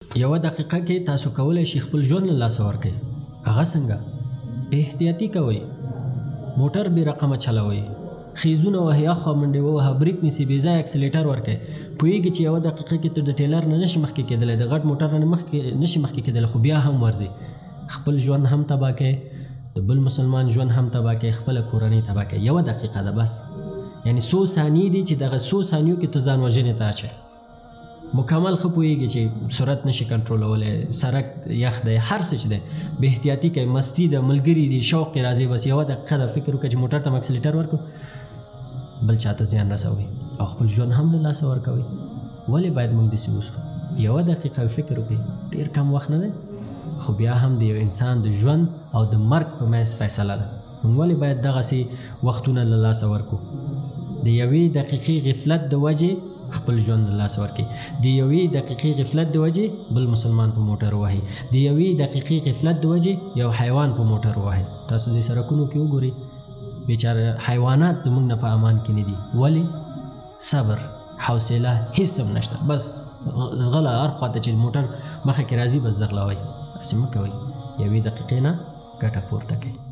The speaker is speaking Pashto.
یو دقیقه کې تاسو کولای شئ خپل ژوند له لاسه ورکړئ. هغه څنګه؟ احتیاطي کوئ، موټر بې رقمه چلوئ، خیزونه وهئ، اخوا منډې ووهه، بریک نیسئ، بې ځایه اکسلیټر ورکړئ. پوهېږي چې یوه دقیقه کې ته د ټیلر نه نشي مخکې کېدلی، د غټ موټر نه نشي مخکې کېدلی، خو بیا هم ورځئ. خپل ژوند هم تباه کوئ، د بل مسلمان ژوند هم تباه کوئ، خپله کورنۍ تباه کوئ. یوه دقیقه ده بس، یعنې څو ثانیې دي چې دغه څو ثانیو کې ته ځان وژنې ته اچوې. مکمل ښه پوهېږي چې سرعت نشي کنټرولولی، سړک یخ دی، هر څه چې دی، بې احتیاطي کوي، مستي ده، ملګري دي، شوق یې راځي. بس یوه دقیقه ده، فکر وکړه چې موټر ته م اکسلیټر ورکړو، بل چاته زیان رسوئ او خپل ژوند هم له لاسه ورکوئ. ولې باید موږ داسې وسو؟ یوه دقیقه فکر وکړئ، ډېر کم وخت نه دی، خو بیا هم د یو انسان د ژوند او د مرګ په منځ فیصله ده. موږ ولې باید دغسې وختونه له لاسه ورکړو؟ د یوې دقیقې غفلت د وجې خپل ژوند له لاسه ورکړي، د یوې دقیقې غفلت د وجې بل مسلمان په موټر ووهي، د یوې دقیقې غفلت د وجې یو حیوان په موټر ووهي. تاسو دې سړکونو کې وګورئ، بیچاره حیوانات زموږ نه په امان کې نه دي. ولې؟ صبر، حوصله هېڅ هم نشته. بس ځغله هر خوا ته چې موټر مخه کې راځي بس ځغلوئ. هسې مه کوئ، یوې دقیقې نه ګټه پورته کوئ.